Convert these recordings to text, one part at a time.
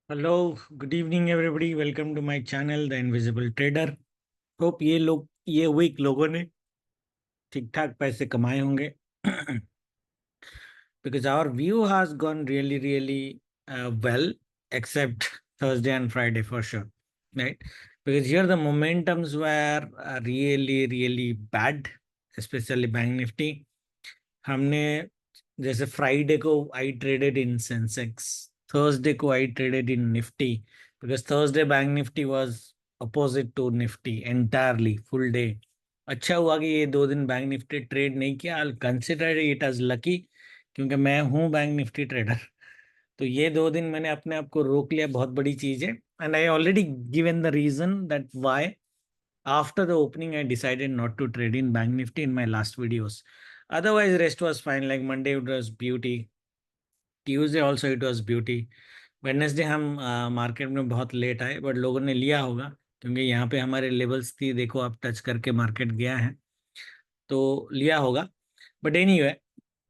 Hello, good evening everybody. Welcome to my channel, The Invisible Trader. Hope ये week लोगों ने ठीक ठाक पैसे कमाए होंगे because our view has gone really well, except Thursday and Friday for sure, right? Because here the momentums were really bad, especially Bank Nifty. हमने जैसे फ्राइडे को I traded in Sensex, Thursday को I traded in Nifty because Thursday bank Nifty was opposite to Nifty entirely full day. अच्छा हुआ कि ये 2 दिन bank Nifty trade नहीं किया. I consider it as lucky क्योंकि मैं हूँ बैंक निफ्टी ट्रेडर. तो ये 2 दिन मैंने अपने आप को रोक लिया, बहुत बड़ी चीज है. And I already given the reason that why after the opening, I decided not to trade in Bank Nifty in my last videos. Otherwise, rest was fine. Like Monday, it was beauty. Tuesday also it was beauty. Wednesday हम market में बहुत late आए, but लोगों ने लिया होगा क्योंकि यहाँ पे हमारे लेवल्स थी. देखो आप टच करके मार्केट गया है तो लिया होगा. But anyway,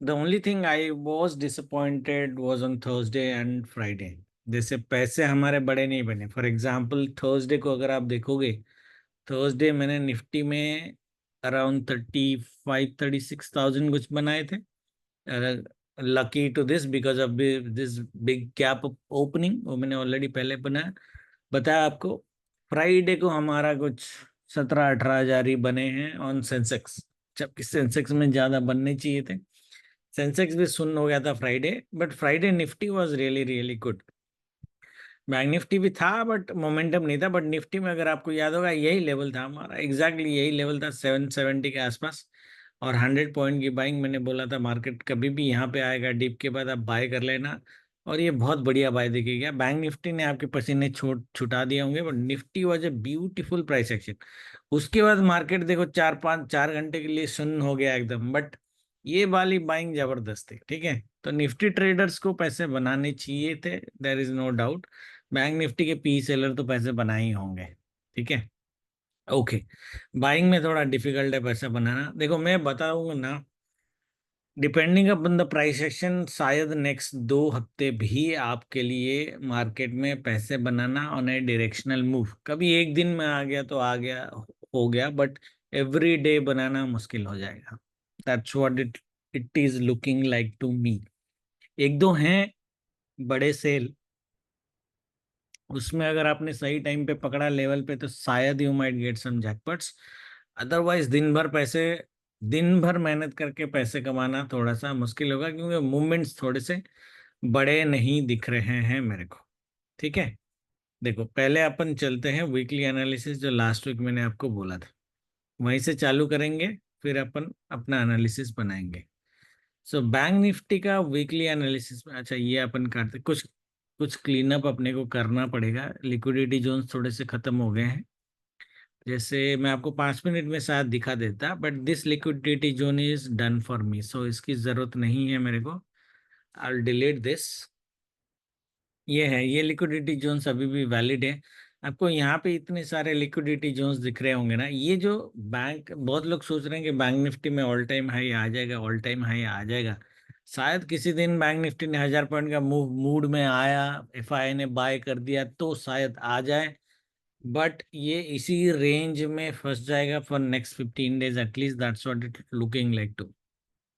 the only thing I was disappointed was on Thursday and Friday. जैसे पैसे हमारे बड़े नहीं बने. फॉर एग्जांपल थर्सडे को अगर आप देखोगे, थर्सडे मैंने निफ्टी में अराउंड 35-36 thousand कुछ बनाए थे. Lucky to this because of this big gap opening, वो मैंने ऑलरेडी पहले बताया आपको. फ्राइडे को हमारा कुछ 17-18 हजार ही बने हैं ऑन सेंसेक्स, जबकि सेंसेक्स में ज्यादा बनने चाहिए थे. सेंसेक्स भी सुन्न हो गया था Friday, but Friday Nifty was really good. Bank Nifty भी था बट मोमेंटम नहीं था. बट निफ्टी में अगर आपको याद होगा यही लेवल था हमारा, एग्जैक्टली यही लेवल था 770 के आसपास. और 100 पॉइंट की बाइंग मैंने बोला था, मार्केट कभी भी यहाँ पे आएगा डिप के बाद आप बाय कर लेना. और ये बहुत बढ़िया बाय दिखे गया. बैंक निफ्टी ने आपके पसीने छुटा दिए होंगे, but Nifty was a beautiful price action. उसके बाद मार्केट देखो 4-5-4 घंटे के लिए शून्य हो गया एकदम. बट ये वाली बाइंग जबरदस्त थी. ठीक है, तो निफ्टी ट्रेडर्स को पैसे बनाने चाहिए थे, there is no doubt. Bank Nifty के पी सेलर तो पैसे बनाए ही होंगे. ठीक है, ओके. बाइंग में थोड़ा डिफिकल्ट है पैसा बनाना. देखो मैं बताऊंगा ना, depending upon the price action, शायद नेक्स्ट 2 हफ्ते भी आपके लिए मार्केट में पैसे बनाना ऑन ए डायरेक्शनल मूव. कभी एक दिन में आ गया तो आ गया, हो गया. बट एवरी डे बनाना मुश्किल हो जाएगा. That's what it is looking like to me. एक दो हैं बड़े सेल, उसमें अगर आपने सही टाइम पे पकड़ा लेवल पे तो शायद you might get some jackpots. Otherwise दिन भर मेहनत करके पैसे कमाना थोड़ा सा मुश्किल होगा क्योंकि मूवमेंट्स थोड़े से बड़े नहीं दिख रहे हैं मेरे को. ठीक है, देखो पहले अपन चलते हैं वीकली एनालिसिस, जो लास्ट वीक मैंने आपको बोला था वहीं से चालू करेंगे, फिर अपन अपना एनालिसिस बनाएंगे. सो बैंक निफ्टी का वीकली एनालिसिस में, अच्छा ये अपन करते कुछ कुछ क्लीन अप अपने को करना पड़ेगा. लिक्विडिटी जोन्स थोड़े से खत्म हो गए हैं. जैसे मैं आपको 5 मिनट में शायद दिखा देता, but this liquidity zone is done for me, so इसकी जरूरत नहीं है मेरे को. I delete this. ये है, ये लिक्विडिटी जोन्स अभी भी वैलिड है. आपको यहाँ पे इतने सारे लिक्विडिटी जोन्स दिख रहे होंगे ना. ये जो बैंक, बहुत लोग सोच रहे हैं कि बैंक निफ्टी में ऑल टाइम हाई आ जाएगा, ऑल टाइम हाई आ जाएगा. शायद किसी दिन बैंक निफ्टी ने 1000 पॉइंट का मूड में आया, एफआई ने बाय कर दिया तो शायद आ जाए. बट ये इसी रेंज में फंस जाएगा for next 15 days at least. That's what it looking like to.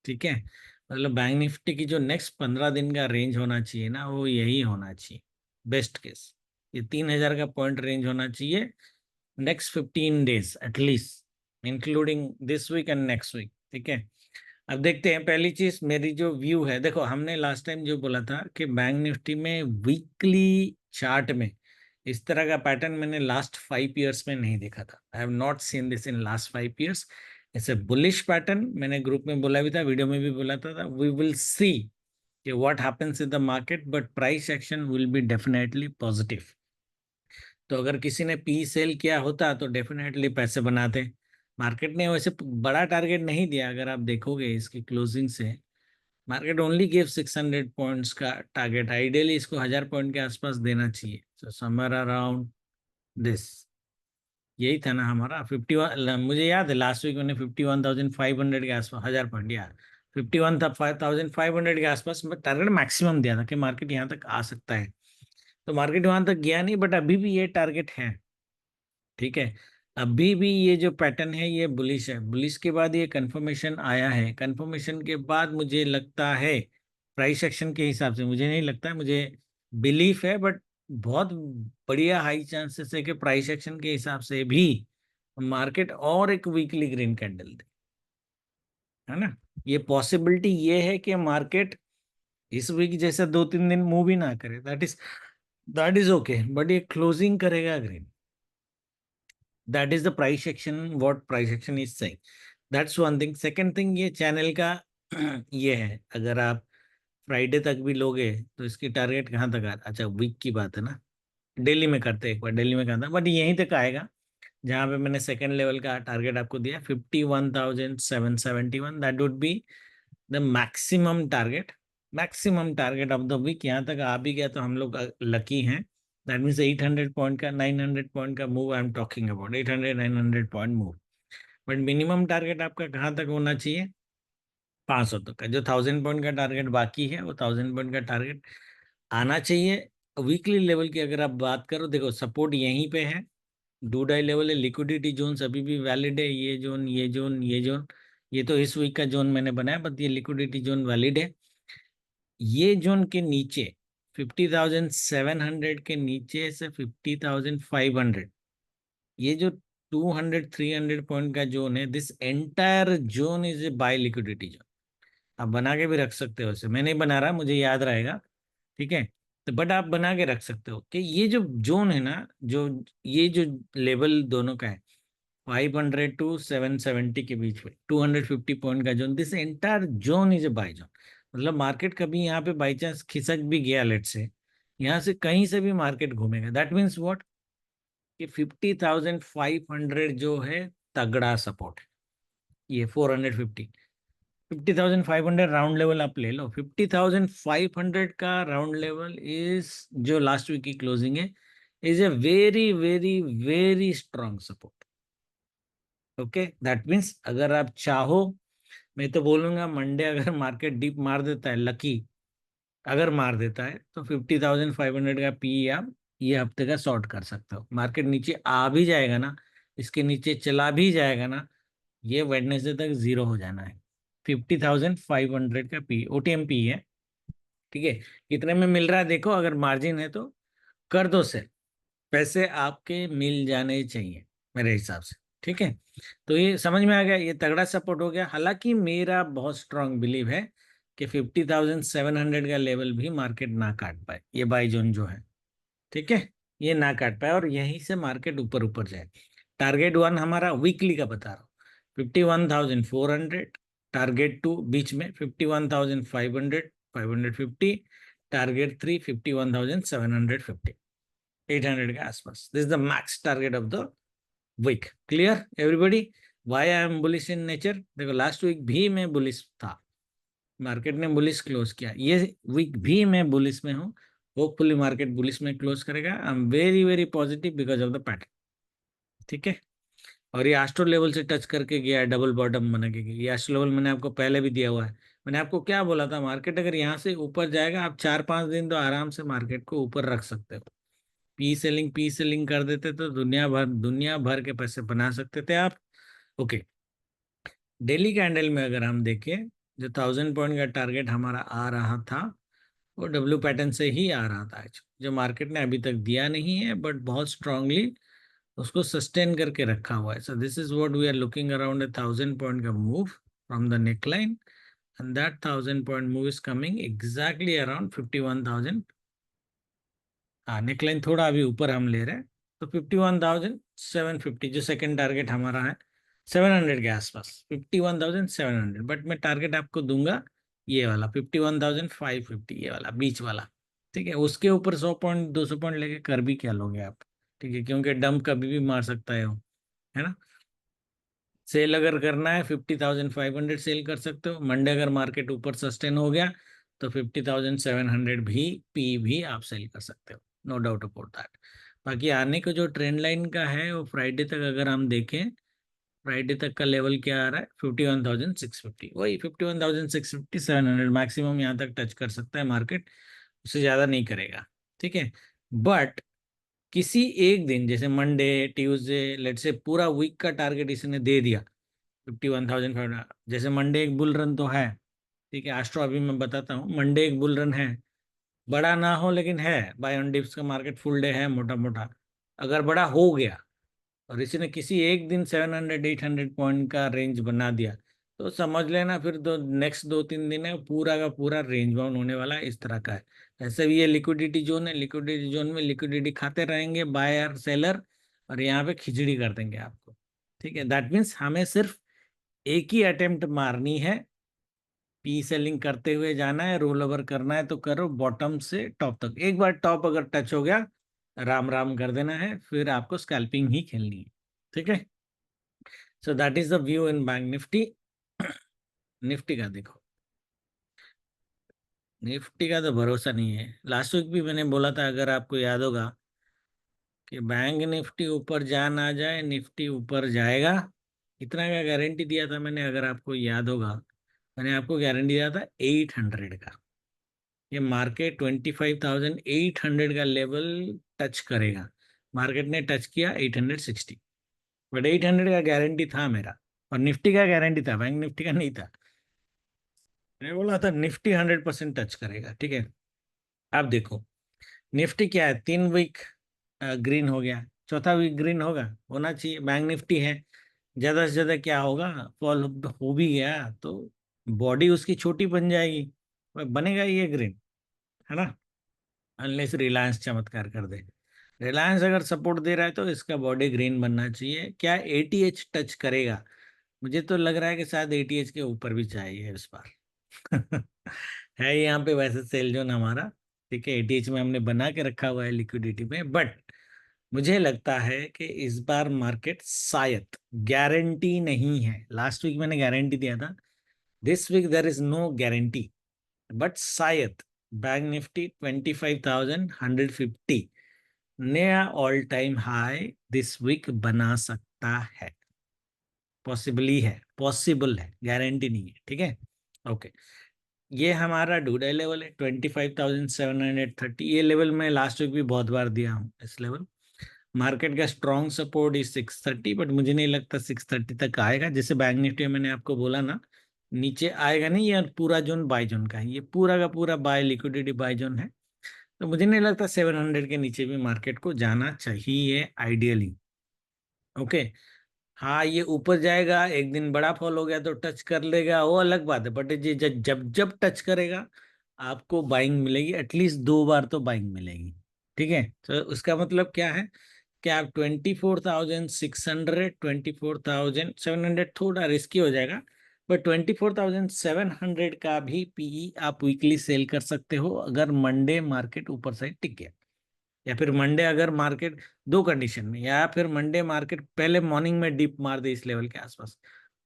ठीक है, मतलब बैंक निफ्टी की जो नेक्स्ट 15 दिन का रेंज होना चाहिए ना, वो यही होना चाहिए. बेस्ट केस ये 3000 का पॉइंट रेंज होना चाहिए next 15 days at least, including this week and next week. ठीक है, अब देखते हैं. पहली चीज मेरी जो व्यू है, देखो हमने लास्ट टाइम जो बोला था कि बैंक निफ्टी में वीकली चार्ट में इस तरह का पैटर्न मैंने लास्ट 5 years में नहीं देखा था. I have not seen this in last 5 years. ऐसे बुलिश पैटर्न मैंने ग्रुप में बोला भी था, वीडियो में भी बोला था. वी विल सी कि what happens in the market, but price action will be definitely positive. तो अगर किसी ने पी सेल किया होता तो डेफिनेटली पैसे बनाते. मार्केट ने वैसे बड़ा टारगेट नहीं दिया. अगर आप देखोगे इसकी क्लोजिंग से, मार्केट ओनली गिव 600 पॉइंट्स का टारगेट. आइडियली इसको 1000 पॉइंट के आसपास देना चाहिए. सो समवेयर अराउंड दिस, यही था ना हमारा 51. मुझे याद है लास्ट वीक मैंने 51,500 के आसपास, 1000 पॉइंट यार, 51,500 के आसपास टारगेट मैक्सिमम दिया था कि मार्केट यहाँ तक आ सकता है. तो मार्केट वहां तक गया नहीं, बट अभी भी ये टारगेट है। ठीक है, अभी भी ये जो पैटर्न है ये बुलिश है। बुलिश के बाद ये कंफर्मेशन आया है, कंफर्मेशन के बाद मुझे लगता है प्राइस एक्शन के हिसाब से, मुझे नहीं लगता है, मुझे बिलीफ है, बट बहुत बढ़िया हाई चांसेस है कि प्राइस एक्शन के हिसाब से भी मार्केट और एक वीकली ग्रीन कैंडल दे, है ना। ये पॉसिबिलिटी ये है कि मार्केट इस वीक जैसा 2-3 दिन मूव ही ना करे, दैट इज ओके, बट ये क्लोजिंग करेगा green. That is the price action, what price action is saying, that's one thing. Second thing, ये चैनल का ये है, अगर आप फ्राइडे तक भी लोगे तो इसकी टारगेट कहाँ तक अच्छा वीक की बात है ना, डेली में करते हैं, एक बार डेली में करते हैं, बट यहीं तक आएगा जहां पे मैंने सेकंड लेवल का टारगेट आपको दिया 51,771, that would be the maximum target of the week. यहाँ तक आ भी गया तो हम लोग लकी हैं। दैट मीन्स 800 पॉइंट का, 900 पॉइंट का move I am talking about, 800-900 point move. But minimum target आपका कहाँ तक होना चाहिए, 500 तक का। जो 1000 पॉइंट का टारगेट बाकी है वो 1000 पॉइंट का टारगेट आना चाहिए। वीकली लेवल की अगर आप बात करो, देखो सपोर्ट यहीं पे है, डू डाई लेवल है, लिक्विडिटी जोन अभी भी वैलिड है, ये जोन, ये जोन, ये जोन, ये तो इस वीक का जोन मैंने बनाया, बट ये लिक्विडिटी जोन वैलिड है। ये जोन के नीचे 50,700 के नीचे से 50,500, ये जो 200-300 पॉइंट का जोन है, this entire zone is a buy liquidity zone. आप बना के भी रख सकते हो, उसे मैं नहीं बना रहा, मुझे याद रहेगा। ठीक है, तो बट आप बना के रख सकते हो कि ये जो जोन है ना, जो ये जो लेवल दोनों का है 500 to 770 के बीच में 250 पॉइंट का zone, this entire zone is a buy zone. मतलब मार्केट कभी यहाँ पे बाई चांस खिसक भी गया, लेट से यहाँ से कहीं से भी मार्केट घूमेगा, दैट मीन्स व्हाट, कि 50,500 जो है तगड़ा सपोर्ट है। ये 50,500 राउंड लेवल आप ले लो, 50,500 का राउंड लेवल इज, जो लास्ट वीक की क्लोजिंग है, is a very very very strong support. Okay, that means अगर आप चाहो, मैं तो बोलूंगा मंडे अगर मार्केट डीप मार देता है, लकी अगर मार देता है, तो 50,500 का पी आप ये हफ्ते का शॉर्ट कर सकते हो। मार्केट नीचे आ भी जाएगा ना, इसके नीचे चला भी जाएगा ना, ये वेडनेसडे तक जीरो हो जाना है। 50,500 का पी ओटीएम पी है। ठीक है, कितने में मिल रहा है देखो, अगर मार्जिन है तो कर दो से, पैसे आपके मिल जाने चाहिए मेरे हिसाब से। ठीक है, तो ये समझ में आ गया, ये तगड़ा सपोर्ट हो गया। हालांकि मेरा बहुत स्ट्रांग बिलीव है कि 50,700 का लेवल भी मार्केट ना काट पाए, ये बाई जोन जो है, ठीक है, ये ना काट पाए और यहीं से मार्केट ऊपर ऊपर जाए। टारगेट वन हमारा वीकली का बता रहा हूँ 51,400, टारगेट टू बीच में 51,500, 550, टारगेट थ्री 51,750, 800 के आसपास, this is the max target of the week. Clear everybody, why I am bullish in nature. देखो लास्ट वीक भी मैं बुलिश था, मार्केट ने बुलिश क्लोज किया, ये वीक भी मैं बुलिश में हूँ, होपफुली मार्केट बुलिश में क्लोज करेगा। I am very very positive because of the pattern. ठीक है, और ये एस्ट्रो लेवल से टच करके गया है, डबल बॉटम बना के गया। ये एस्ट्रो लेवल मैंने आपको पहले भी दिया हुआ है। मैंने आपको क्या बोला था, मार्केट अगर यहाँ से ऊपर जाएगा, आप 4-5 दिन तो आराम से मार्केट को ऊपर रख सकते हो। पी सेलिंग कर देते तो दुनिया भर के पैसे बना सकते थे आप। ओके, डेली कैंडल में अगर हम देखें, जो 1000 पॉइंट का टारगेट हमारा आ रहा था, वो डब्ल्यू पैटर्न से ही आ रहा था, जो मार्केट ने अभी तक दिया नहीं है, बट बहुत स्ट्रांगली उसको सस्टेन करके रखा हुआ है। So this is what we are looking around 1000 point का move from the neckline, and that 1000 point move is coming exactly around 51,000। हाँ, नेकलाइन थोड़ा अभी ऊपर हम ले रहे हैं, तो 51,750 जो सेकंड टारगेट हमारा है, 700 के आसपास, 51,700। बट मैं टारगेट आपको दूंगा ये वाला 51,550, ये वाला बीच वाला। ठीक है, उसके ऊपर 100 पॉइंट 200 पॉइंट लेके कर भी क्या लोगे आप। ठीक है, क्योंकि डंप कभी भी मार सकता है वो, है ना। सेल अगर करना है 50,500 सेल कर सकते हो। मंडे अगर मार्केट ऊपर सस्टेन हो गया तो 50,700 भी पी भी आप सेल कर सकते हो, नो डाउट अबाउट दैट। बाकी आने को जो ट्रेंड लाइन का है वो फ्राइडे तक अगर हम देखें, फ्राइडे तक का लेवल क्या आ रहा है, 51,650, वही 51,650 700 मैक्सिमम यहाँ तक टच कर सकता है मार्केट, उससे ज्यादा नहीं करेगा। ठीक है, बट किसी एक दिन जैसे मंडे, ट्यूसडे, लेट से पूरा वीक का टारगेट इसने दे दिया 51,500, जैसे मंडे एक बुल रन तो है, ठीक है, एस्ट्रो अभी मैं बताता हूँ, मंडे एक बुल रन है, बड़ा ना हो लेकिन है, बाय ऑन डिप्स का मार्केट फुल डे है मोटा मोटा, अगर बड़ा हो गया और इसने किसी एक दिन 700-800 पॉइंट का रेंज बना दिया, तो समझ लेना फिर दो नेक्स्ट 2-3 दिन है पूरा का पूरा रेंज बाउंड होने वाला है, इस तरह का है। ऐसे भी ये लिक्विडिटी जोन है, लिक्विडिटी जोन में लिक्विडिटी खाते रहेंगे बायर सेलर, और यहाँ पे खिचड़ी कर देंगे आपको। ठीक है, दैट मीन्स हमें सिर्फ एक ही अटेम्प्ट मारनी है, पी सेलिंग करते हुए जाना है, रोल ओवर करना है तो करो बॉटम से टॉप तक, एक बार टॉप अगर टच हो गया राम राम कर देना है, फिर आपको स्कैल्पिंग ही खेलनी है। ठीक है, so that is the view in bank Nifty. Nifty का देखो, निफ्टी का तो भरोसा नहीं है, लास्ट वीक भी मैंने बोला था अगर आपको याद होगा कि बैंक निफ्टी ऊपर जा ना जाए, निफ्टी ऊपर जाएगा, इतना का गारंटी दिया था मैंने, अगर आपको याद होगा, मैंने आपको गारंटी दिया था 800 का, ये मार्केट 25,800 का लेवल टच करेगा, मार्केट ने टच किया 860, बट 800 का गारंटी था मेरा, और निफ्टी का गारंटी था, बैंक निफ्टी का नहीं था। मैंने बोला था निफ्टी 100% टच करेगा। ठीक है, अब देखो निफ्टी क्या है, 3 वीक ग्रीन हो गया, चौथा वीक ग्रीन होगा, होना चाहिए, बैंक निफ्टी है, ज्यादा से ज्यादा क्या होगा, फॉल हो भी गया तो बॉडी उसकी छोटी बन जाएगी, बनेगा ये ग्रीन, है ना, अनलेस रिलायंस चमत्कार कर दे। रिलायंस अगर सपोर्ट दे रहा है तो इसका बॉडी ग्रीन बनना चाहिए। क्या एटीएच टच करेगा? मुझे तो लग रहा है कि शायद एटीएच के ऊपर भी चाहिए इस बार। है यहाँ पे वैसे सेल जोन हमारा, ठीक है, एटीएच में हमने बना के रखा हुआ है लिक्विडिटी में, बट मुझे लगता है कि इस बार मार्केट शायद, गारंटी नहीं है, लास्ट वीक मैंने गारंटी दिया था, this week there is no guarantee, but शायद बैंक निफ्टी 25,150 नया all time high this week बना सकता है, पॉसिबली है, पॉसिबल है, गारंटी नहीं है। ठीक है, ओके, ये हमारा डूडे लेवल है 25,730, ये लेवल मैं लास्ट वीक भी बहुत बार दिया हूँ, इस लेवल मार्केट का स्ट्रॉन्ग सपोर्ट इज 630, बट मुझे नहीं लगता 630 तक आएगा, जैसे बैंक निफ्टी मैंने आपको बोला ना, नीचे आएगा नहीं, ये पूरा जोन बाय जोन का है, ये पूरा का पूरा बाय लिक्विडिटी बाय जोन है, तो मुझे नहीं लगता 700 के नीचे भी मार्केट को जाना चाहिए आइडियली। ओके, हाँ ये ऊपर जाएगा, एक दिन बड़ा फॉल हो गया तो टच कर लेगा, वो अलग बात है, बट ये जब जब जब टच करेगा आपको बाइंग मिलेगी, एटलीस्ट 2 बार तो बाइंग मिलेगी। ठीक है, तो उसका मतलब क्या है कि आप 24,600, 24,700 थोड़ा रिस्की हो जाएगा, बट 24,700 का भी पीई आप वीकली सेल कर सकते हो अगर मंडे मार्केट ऊपर साइड टिक गया, या फिर मंडे अगर मार्केट, दो कंडीशन में, या फिर मंडे मार्केट पहले मॉर्निंग में डिप मार दे इस लेवल के आसपास,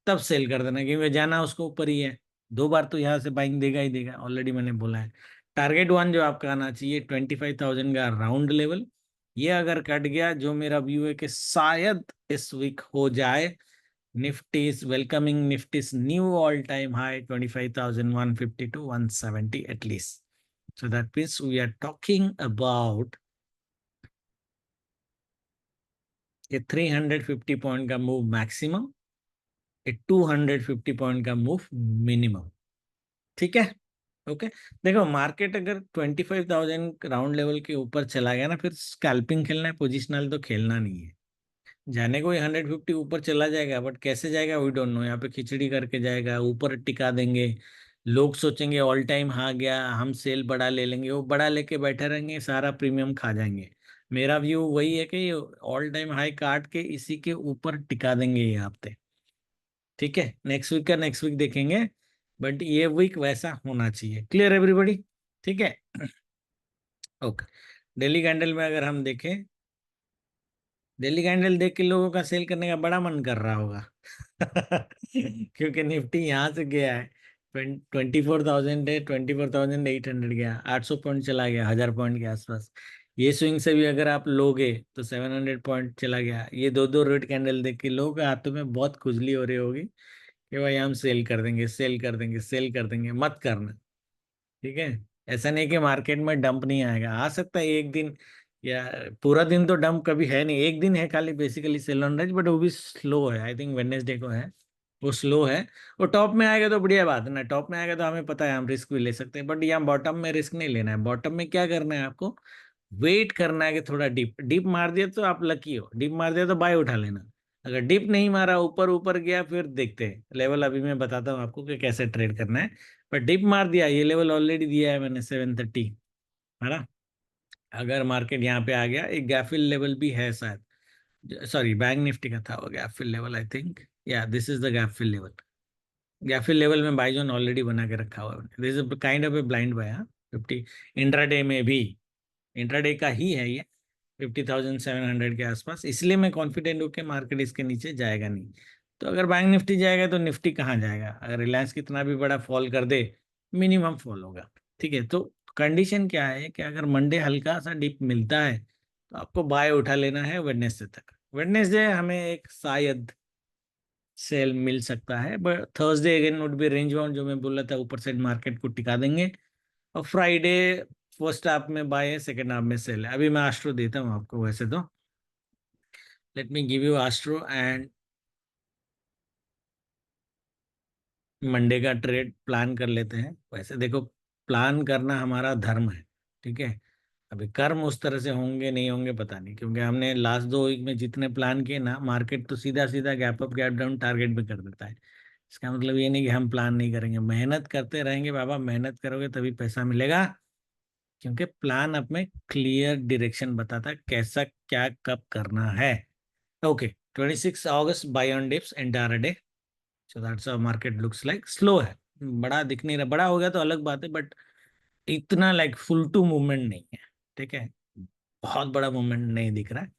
तब सेल कर देना, क्योंकि जाना उसको ऊपर ही है, 2 बार तो यहाँ से बाइंग देगा ही देगा, ऑलरेडी मैंने बोला है। टारगेट वन जो आपका आना चाहिए 25,000 का राउंड लेवल, ये अगर कट गया, जो मेरा व्यू है कि शायद इस वीक हो जाए, Nifty is welcoming Nifty's new all time high 25,150 to 170 at least, so that means we are talking about ये 350 पॉइंट का मूव मैक्सिमम, ये 250 पॉइंट का मूव मिनिमम। ठीक है, ओके, देखो मार्केट अगर 25,000 राउंड लेवल के ऊपर चला गया ना, फिर स्कैल्पिंग खेलना है, पोजिशनल तो खेलना नहीं है, जाने को ही 150 ऊपर चला जाएगा, बट कैसे जाएगा वी डोंट नो, यहाँ पे खिचड़ी करके जाएगा, ऊपर टिका देंगे, लोग सोचेंगे ऑल टाइम हाँ गया, हम सेल बड़ा ले लेंगे, वो बड़ा लेके बैठे रहेंगे, सारा प्रीमियम खा जाएंगे। मेरा व्यू वही है कि ऑल टाइम हाई काट के इसी के ऊपर टिका देंगे ये हफ्ते। ठीक है, नेक्स्ट वीक का नेक्स्ट वीक देखेंगे, बट ये वीक वैसा होना चाहिए। Clear everybody? ठीक है, ओके, डेली कैंडल में अगर हम देखें, डेली कैंडल देख के लोगों का सेल करने का बड़ा मन कर रहा होगा क्योंकि निफ्टी यहाँ से गया है, 24,000 है, 24,800 गया, 800 पॉइंट चला गया, 1,000 पॉइंट के आसपास, ये स्विंग से भी अगर आप लोगे तो 700 पॉइंट चला गया, ये दो दो रेड कैंडल देख के लोगों के हाथों में बहुत खुजली हो रही होगी कि भाई हम सेल कर देंगे, सेल कर देंगे, सेल कर देंगे, मत करना। ठीक है, ऐसा नहीं कि मार्केट में डंप नहीं आएगा, आ सकता है एक दिन, या पूरा दिन तो डंप कभी है नहीं, एक दिन है खाली basically sell on rise, but वो भी स्लो है, आई थिंक वेडनेसडे को है, वो स्लो है। वो टॉप में आएगा तो बढ़िया बात है ना, टॉप में आएगा तो हमें पता है हम रिस्क भी ले सकते हैं, बट यहाँ बॉटम में रिस्क नहीं लेना है। बॉटम में क्या करना है आपको, वेट करना है कि थोड़ा डीप डीप मार दिया तो आप लकी हो, डीप मार दिया तो बाय उठा लेना। अगर डीप नहीं मारा, ऊपर ऊपर गया, फिर देखते हैं लेवल, अभी मैं बताता हूँ आपको कि कैसे ट्रेड करना है। पर डीप मार दिया, ये लेवल ऑलरेडी दिया है मैंने 730, है ना। अगर मार्केट यहाँ पे आ गया, एक गैफिल लेवल भी है शायद, सॉरी बैंक निफ्टी का था वो gap fill level, I think yeah this is the gap fill level. Gap fill level में बाई जोन ऑलरेडी बना के रखा हुआ है, this is kind of a blind buy, हाँ 50 इंट्राडे में भी, इंट्राडे का ही है ये, 50,700 के आसपास, इसलिए मैं कॉन्फिडेंट हूँ कि मार्केट इसके नीचे जाएगा नहीं। तो अगर बैंक निफ्टी जाएगा तो निफ्टी कहाँ जाएगा, अगर रिलायंस कितना भी बड़ा फॉल कर दे, मिनिमम फॉल होगा। ठीक है, तो कंडीशन क्या है कि अगर मंडे हल्का सा डिप मिलता है तो आपको बाय उठा लेना है वेडनेसडे तक। वेडनेसडे हमें एक शायद सेल मिल सकता है, but Thursday again would be range bound, जो मैं बोल रहा था, ऊपर साइड मार्केट को टिका देंगे। और फ्राइडे फर्स्ट हाफ में बाय है, सेकेंड हाफ में सेल है। अभी मैं आस्ट्रो देता हूँ आपको वैसे तो, let me give you astro and Monday का ट्रेड प्लान कर लेते हैं। वैसे देखो, प्लान करना हमारा धर्म है, ठीक है। अभी कर्म उस तरह से होंगे नहीं होंगे पता नहीं, क्योंकि हमने लास्ट 2 वीक में जितने प्लान किए ना, मार्केट तो सीधा सीधा gap up gap down target पे कर देता है। इसका मतलब ये नहीं कि हम प्लान नहीं करेंगे, मेहनत करते रहेंगे बाबा, मेहनत करोगे तभी पैसा मिलेगा, क्योंकि प्लान अब में क्लियर डायरेक्शन बताता है कैसा क्या कब करना है। ओके, 26 अगस्त buy on dips entire day, so that's how market looks like. Slow है, बड़ा दिख नहीं रहा, बड़ा हो गया तो अलग बात है, बट इतना लाइक फुल टू मूवमेंट नहीं है, ठीक है, बहुत बड़ा मूवमेंट नहीं दिख रहा है।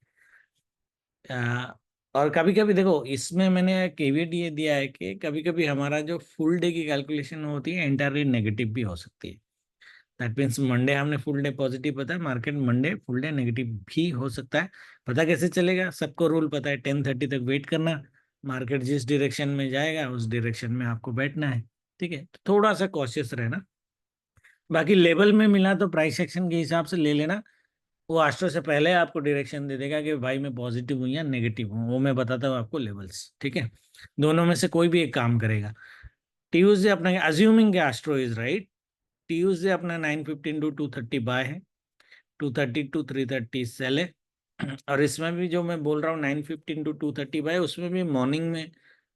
और कभी कभी देखो, इसमें मैंने केवीएट ये दिया है कि कभी कभी हमारा जो फुल डे की कैलकुलेशन होती है एंटायरली नेगेटिव भी हो सकती है। दैट मीन्स मंडे हमने फुल डे पॉजिटिव पता है, market Monday full day negative भी हो सकता है। पता कैसे चलेगा, सबको रूल पता है, 10:30 तक वेट करना, मार्केट जिस डायरेक्शन में जाएगा उस डायरेक्शन में आपको बैठना है। ठीक है, तो थोड़ा सा कॉशियस रहना। बाकी लेवल में मिला तो प्राइस एक्शन के हिसाब से ले लेना, वो एस्ट्रो से पहले आपको डायरेक्शन दे देगा कि भाई मैं पॉजिटिव हूँ या नेगेटिव हूँ, वो मैं बताता हूँ आपको लेवल्स। ठीक है, दोनों में से कोई भी एक काम करेगा। ट्यूसडे अपना, assuming astro is right, Tuesday अपना 9:15 to 2:30 बाय है, 2:30 to 3:30 सेल है। और इसमें भी जो मैं बोल रहा हूँ 9:15 to 2:30 बाय, उसमें भी मॉर्निंग में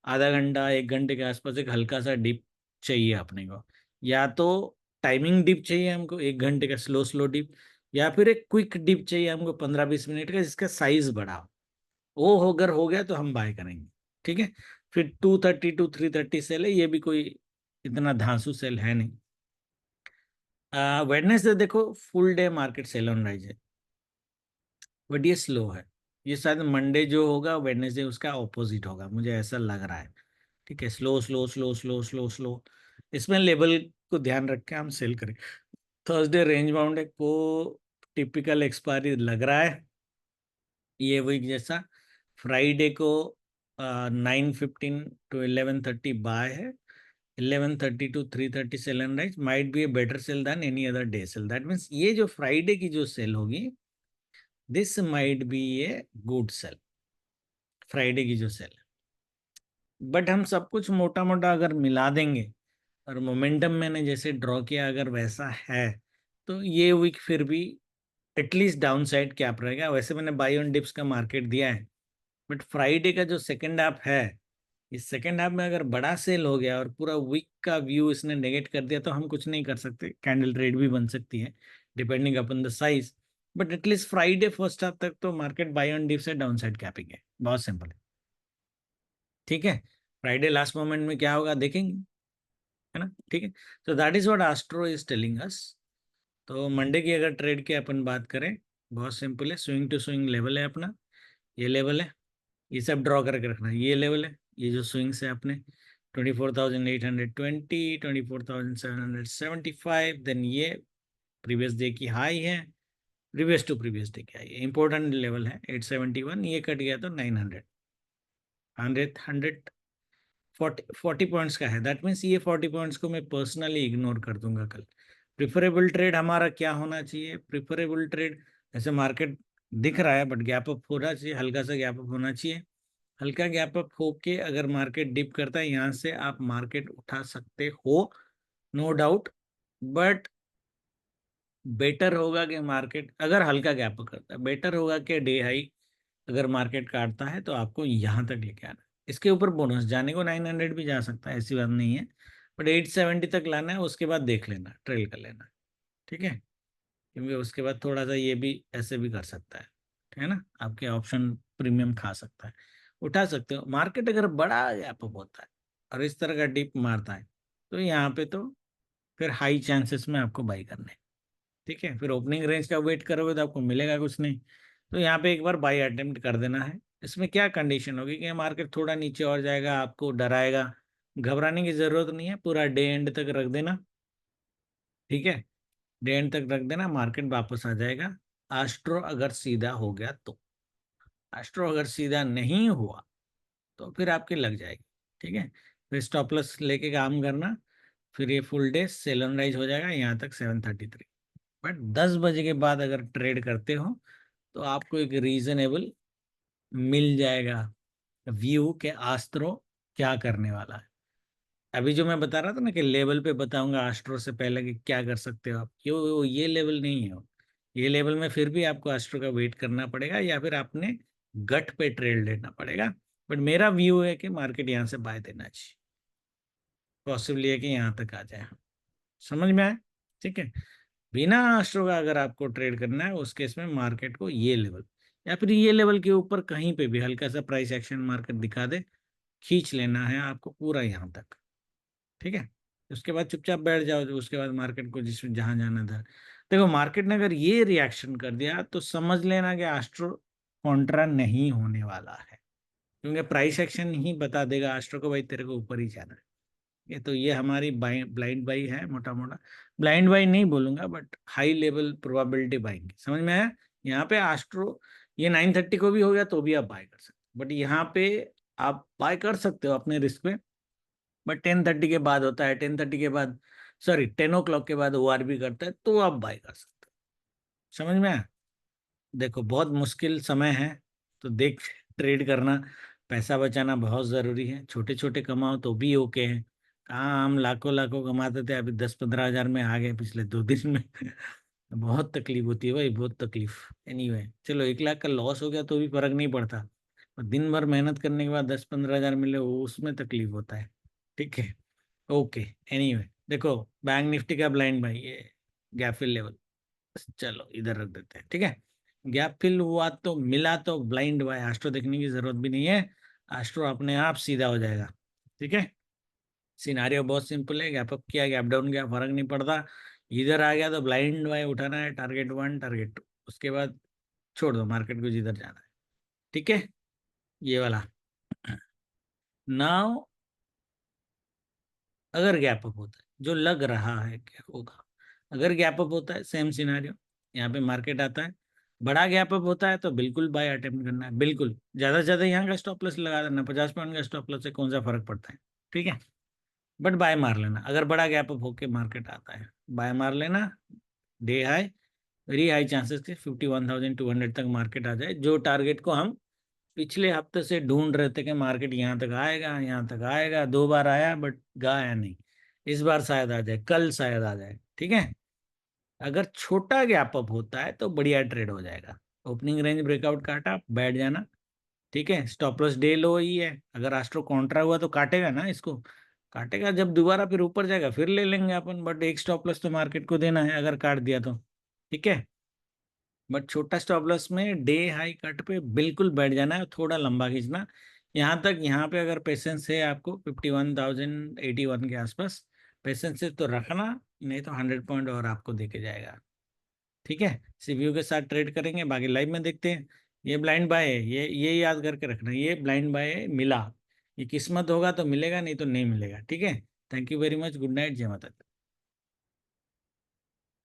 आधा घंटा 1 घंटे के आसपास एक हल्का सा डिप चाहिए अपने को। या तो टाइमिंग डिप चाहिए हमको 1 घंटे का स्लो स्लो डिप, या फिर एक क्विक डिप चाहिए हमको 15-20 मिनट का जिसका साइज बड़ा हो। वो अगर हो गया तो हम बाय करेंगे। ठीक है, फिर 2:30 to 3:30 सेल है, ये भी कोई इतना धांसू सेल है नहीं। वेडनेसडे देखो, full day market sell on rise है, बट ये स्लो है। ये शायद मंडे जो होगा वेडनेसडे उसका ऑपोजिट होगा, मुझे ऐसा लग रहा है। ठीक है, slow slow slow slow slow slow, इसमें लेवल को ध्यान रख के हम सेल करें। थर्सडे रेंज बाउंड है, को टिपिकल एक्सपायरी लग रहा है ये वीक जैसा। फ्राइडे को 9:15 to 11:30 बाय है, 11:30 to 3:30 sell and rise, might be a better sell than any other day sell. That means ये जो फ्राइडे की जो सेल होगी, this might be a good sell, Friday की जो सेल। बट हम सब कुछ मोटा मोटा अगर मिला देंगे और मोमेंटम मैंने जैसे ड्रॉ किया अगर वैसा है, तो ये वीक फिर भी एटलीस्ट डाउन साइड कैप रहेगा। वैसे मैंने बाई ऑन डिप्स का मार्केट दिया है, बट फ्राइडे का जो सेकंड हाफ है, इस सेकंड हाफ में अगर बड़ा सेल हो गया और पूरा वीक का व्यू इसने नेगेट कर दिया तो हम कुछ नहीं कर सकते, कैंडल ट्रेड भी बन सकती है depending upon the size. But at least Friday first half तक तो मार्केट बाई ऑन डिप से डाउन साइड कैपिंग है, बहुत सिंपल है। ठीक है, फ्राइडे लास्ट मोमेंट में क्या होगा देखेंगे, है ना। ठीक है, तो that is what astro is telling us. तो मंडे की अगर ट्रेड की अपन बात करें, बहुत सिंपल है, स्विंग टू स्विंग लेवल है अपना, ये लेवल है, ये सब ड्रॉ करके रखना है, ये लेवल है, ये जो स्विंग्स है अपने 24,820, 24,775, देन ये प्रीवियस डे की हाई है, प्रीवियस टू प्रीवियस डे की हाई है, इंपॉर्टेंट लेवल है 871, ये कट गया तो 900, 100 40 पॉइंट्स का है। दैट मीन्स ये 40 पॉइंट्स को मैं पर्सनली इग्नोर कर दूंगा कल। प्रिफरेबल ट्रेड हमारा क्या होना चाहिए, प्रिफरेबल ट्रेड, जैसे मार्केट दिख रहा है, बट गैप अप होना चाहिए, हल्का सा गैप अप होना चाहिए। हल्का गैप अप होके अगर मार्केट डिप करता है, यहाँ से आप मार्केट उठा सकते हो, नो डाउट। बट बेटर होगा कि मार्केट अगर हल्का गैप अप करता है, बेटर होगा कि डे हाई अगर मार्केट काटता है तो आपको यहाँ तक लेके आना है। इसके ऊपर बोनस जाने को 900 भी जा सकता है, ऐसी बात नहीं है, बट 870 तक लाना है, उसके बाद देख लेना, ट्रेल कर लेना। ठीक है, क्योंकि उसके बाद थोड़ा सा ये भी ऐसे भी कर सकता है ना, आपके ऑप्शन प्रीमियम खा सकता है, उठा सकते हो। मार्केट अगर बड़ा गैप अप होता है और इस तरह का डिप मारता है, तो यहाँ पे तो फिर हाई चांसेस में आपको बाई करने हैं। ठीक है, फिर ओपनिंग रेंज का वेट करोगे तो आपको मिलेगा कुछ नहीं, तो यहाँ पे एक बार बाई अटेम्प्ट कर देना है। इसमें क्या कंडीशन होगी कि मार्केट थोड़ा नीचे और जाएगा, आपको डराएगा, घबराने की जरूरत नहीं है, पूरा डे एंड तक रख देना। ठीक है, डे एंड तक रख देना, मार्केट वापस आ जाएगा। एस्ट्रो अगर सीधा हो गया तो, एस्ट्रो अगर सीधा नहीं हुआ तो फिर आपकी लग जाएगी। ठीक है, फिर स्टॉप लॉस लेके काम करना, फिर ये फुल डे सेलन राइज हो जाएगा यहाँ तक 733। बट 10 बजे के बाद अगर ट्रेड करते हो तो आपको एक रीजनेबल मिल जाएगा व्यू के आस्त्रो क्या करने वाला है। अभी जो मैं बता रहा था ना कि लेवल पे बताऊंगा आस्ट्रो से पहले कि क्या कर सकते हो आप, क्यों ये लेवल नहीं है वो। ये लेवल में फिर भी आपको आस्ट्रो का वेट करना पड़ेगा, या फिर आपने गट पे ट्रेड लेना पड़ेगा। बट मेरा व्यू है कि मार्केट यहाँ से बाय देना चाहिए, पॉसिबली है कि यहाँ तक आ जाए। समझ में आए? ठीक है, बिना आस्ट्रो का अगर आपको ट्रेड करना है उस केस में मार्केट को ये लेवल या फिर ये लेवल के ऊपर कहीं पे भी हल्का सा प्राइस एक्शन मार्केट दिखा दे, खींच लेना है आपको पूरा यहाँ तक। ठीक है, उसके बाद चुपचाप बैठ जाओ, जो उसके बाद मार्केट को जिस जहां जाना था। देखो मार्केट ने अगर ये रिएक्शन कर दिया तो समझ लेना कि एस्ट्रो कॉन्ट्रा नहीं होने वाला है, क्योंकि प्राइस एक्शन ही बता देगा एस्ट्रो को भाई तेरे को ऊपर ही जाना है। ये तो ये हमारी बाई ब्लाइंड बाई है, मोटा मोटा ब्लाइंड बाई नहीं बोलूंगा, but high level probability buying. समझ में आया? यहाँ पे एस्ट्रो ये 930 को भी हो गया तो भी आप बाय कर सकते हो, बट यहाँ पे आप बाय कर सकते हो अपने रिस्क पे। बट 10:30 के बाद होता है, 10:30 के बाद, सॉरी 10 o'clock के बाद ORB करता है, तो आप बाय कर सकते हो। समझ में आया? देखो बहुत मुश्किल समय है, तो देख ट्रेड करना, पैसा बचाना बहुत ज़रूरी है। छोटे छोटे कमाओ तो भी ओके है, कहाँ हम लाखों लाखों कमाते थे, अभी 10-15 हज़ार में आ गए पिछले 2 दिन में। बहुत तकलीफ होती है भाई, बहुत तकलीफ। एनीवे चलो, 1 लाख का लॉस हो गया तो भी फर्क नहीं पड़ता, पर दिन भर मेहनत करने के बाद 10-15 हज़ार मिले वो उसमें तकलीफ होता है। ठीक है, ओके। एनीवे देखो, बैंक निफ्टी का ब्लाइंड भाई ये गैप फिल लेवल, चलो इधर रख देते हैं। ठीक है, गैप फिल हुआ तो मिला तो ब्लाइंड बाय, एस्ट्रो देखने की जरूरत भी नहीं है, एस्ट्रो अपने आप सीधा हो जाएगा। ठीक है, सिनारियो बहुत सिंपल है, गैप अप किया गैप डाउन किया फर्क नहीं पड़ता, इधर आ गया तो ब्लाइंड बाय उठाना है, टारगेट 1 टारगेट 2, उसके बाद छोड़ दो मार्केट को जिधर जाना है। ठीक है, ये वाला। नाउ अगर गैप अप होता है, जो लग रहा है क्या होगा, अगर गैप अप होता है सेम सिनारियो, यहाँ पे मार्केट आता है, बड़ा गैप अप होता है तो बिल्कुल बाय अटेम्प्ट करना है, बिल्कुल ज्यादा से ज्यादा यहाँ का स्टॉप लॉस लगा देना, 50 पॉइंट का स्टॉप लॉस से कौन सा फर्क पड़ता है। ठीक है, बट बाय मार लेना, अगर बड़ा गैप अप होके मार्केट आता है बाय मार लेना। Day high, very high chances के 51,200 तक मार्केट आ जाए, जो टारगेट को हम पिछले हफ्ते से ढूंढ रहे थे कि मार्केट यहाँ तक आएगा, यहाँ तक आएगा, 2 बार आया बट गया नहीं, इस बार शायद आ जाए, कल शायद आ जाए। ठीक है, अगर छोटा गैप अप होता है तो बढ़िया ट्रेड हो जाएगा, ओपनिंग रेंज ब्रेकआउट काटा बैठ जाना। ठीक है, स्टॉप लॉस डे लो ही है, अगर एस्ट्रो कॉन्ट्रा हुआ तो काटेगा ना इसको, काटेगा, जब दोबारा फिर ऊपर जाएगा फिर ले लेंगे अपन, बट एक स्टॉप लॉस तो मार्केट को देना है अगर काट दिया तो। ठीक है, बट छोटा स्टॉप लॉस में डे हाई कट पे बिल्कुल बैठ जाना है, थोड़ा लंबा खींचना यहाँ तक। यहाँ पे अगर पेशेंस है आपको 51,081 के आसपास, पेशेंस है तो रखना, नहीं तो 100 पॉइंट और आपको देके जाएगा। ठीक है, सीपीयू के साथ ट्रेड करेंगे, बाकी लाइव में देखते हैं। ये ब्लाइंड बाय है, ये याद करके रखना, ये ब्लाइंड बाय है, मिला, ये किस्मत होगा तो मिलेगा, नहीं तो नहीं मिलेगा। ठीक है, thank you very much, good night, जय माता दी।